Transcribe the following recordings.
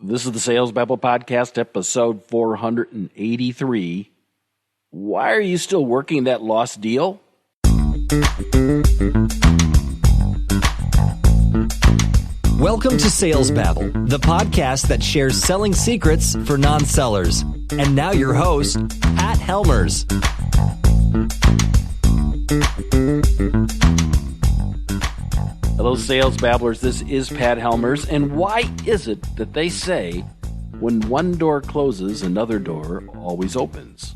This is the Sales Bible Podcast, episode 483. Why are you still working that lost deal? Welcome to Sales Babble, the podcast that shares selling secrets for non-sellers. And now your host, Pat Helmers. Hello, Sales Babblers. This is Pat Helmers. And why is it that they say when one door closes, another door always opens?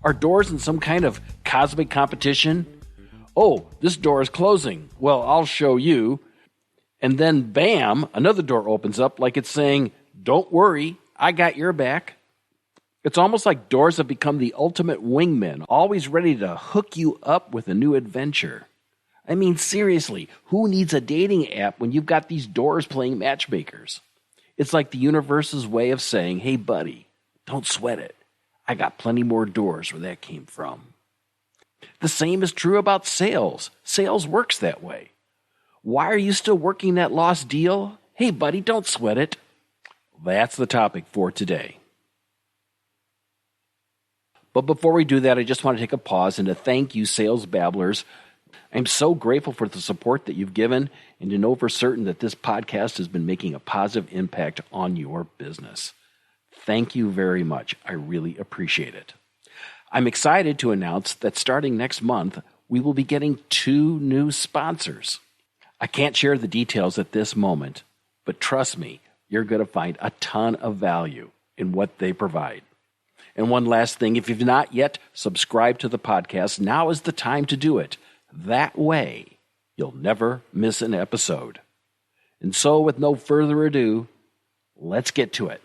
Are doors in some kind of cosmic competition? Oh, this door is closing. Well, I'll show you. And then, bam, another door opens up like it's saying, don't worry, I got your back. It's almost like doors have become the ultimate wingmen, always ready to hook you up with a new adventure. I mean, seriously, who needs a dating app when you've got these doors playing matchmakers? It's like the universe's way of saying, hey, buddy, don't sweat it. I got plenty more doors where that came from. The same is true about sales. Sales works that way. Why are you still working that lost deal? Hey, buddy, don't sweat it. That's the topic for today. But before we do that, I just want to take a pause and to thank you, Sales Babblers. I'm so grateful for the support that you've given and to know for certain that this podcast has been making a positive impact on your business. Thank you very much. I really appreciate it. I'm excited to announce that starting next month, we will be getting 2 new sponsors. I can't share the details at this moment, but trust me, you're going to find a ton of value in what they provide. And one last thing, if you've not yet subscribed to the podcast, now is the time to do it. That way, you'll never miss an episode. And so, with no further ado, let's get to it.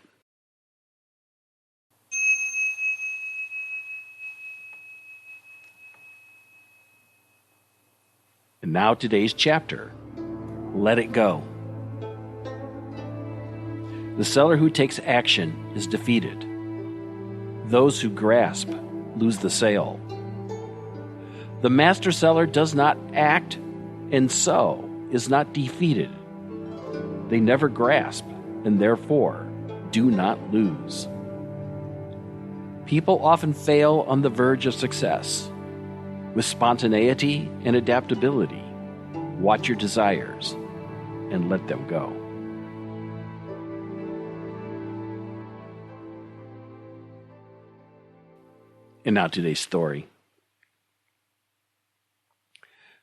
And now today's chapter, Let It Go. The seller who takes action is defeated. Those who grasp lose the sale. The master seller does not act and so is not defeated. They never grasp and therefore do not lose. People often fail on the verge of success. With spontaneity and adaptability, watch your desires and let them go. And now today's story.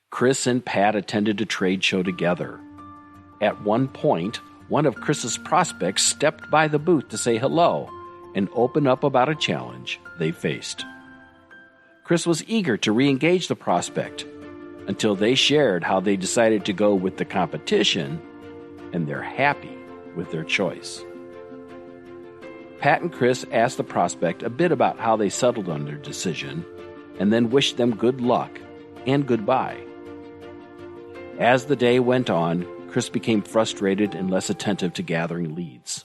Chris and Pat attended a trade show together. At one point, one of Chris's prospects stepped by the booth to say hello and open up about a challenge they faced. Chris was eager to re-engage the prospect until they shared how they decided to go with the competition, and they're happy with their choice. Pat and Chris asked the prospect a bit about how they settled on their decision and then wished them good luck and goodbye. As the day went on, Chris became frustrated and less attentive to gathering leads.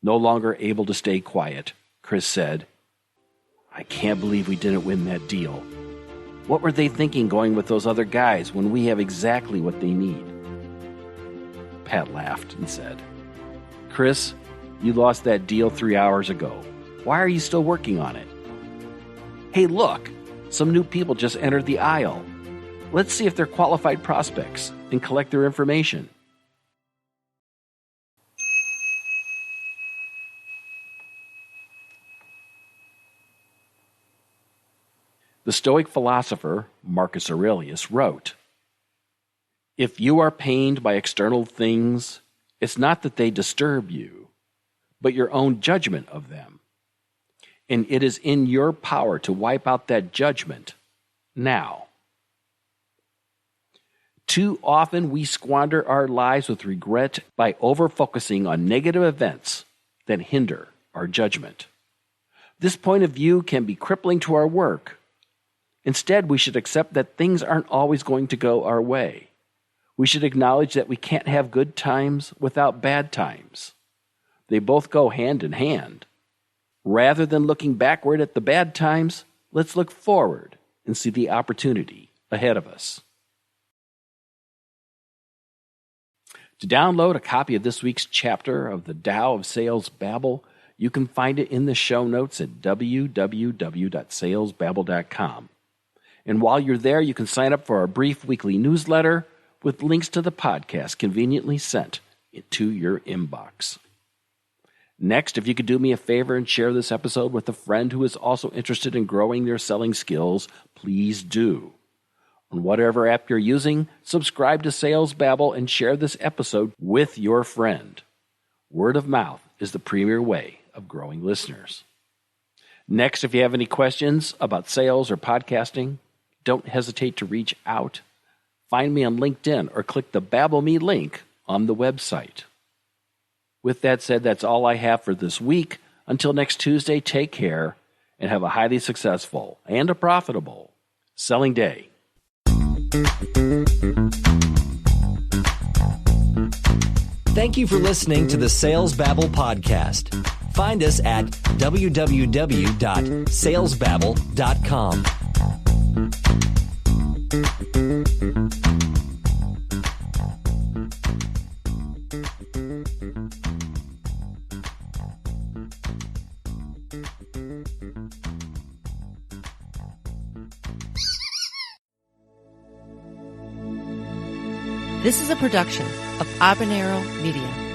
No longer able to stay quiet, Chris said, I can't believe we didn't win that deal. What were they thinking going with those other guys when we have exactly what they need? Pat laughed and said, Chris, you lost that deal 3 hours ago. Why are you still working on it? Hey, look, some new people just entered the aisle. Let's see if they're qualified prospects and collect their information. The Stoic philosopher Marcus Aurelius wrote, if you are pained by external things, it's not that they disturb you, but your own judgment of them. And it is in your power to wipe out that judgment now. Too often we squander our lives with regret by over-focusing on negative events that hinder our judgment. This point of view can be crippling to our work. Instead, we should accept that things aren't always going to go our way. We should acknowledge that we can't have good times without bad times. They both go hand in hand. Rather than looking backward at the bad times, let's look forward and see the opportunity ahead of us. To download a copy of this week's chapter of the Tao of Sales Babble, you can find it in the show notes at www.salesbabble.com. And while you're there, you can sign up for our brief weekly newsletter with links to the podcast conveniently sent to your inbox. Next, if you could do me a favor and share this episode with a friend who is also interested in growing their selling skills, please do. On whatever app you're using, subscribe to Sales Babble and share this episode with your friend. Word of mouth is the premier way of growing listeners. Next, if you have any questions about sales or podcasting, don't hesitate to reach out. Find me on LinkedIn or click the Babble Me link on the website. With that said, that's all I have for this week. Until next Tuesday, take care and have a highly successful and a profitable selling day. Thank you for listening to the Sales Babble podcast. Find us at www.salesbabble.com. This is a production of Habanero Media.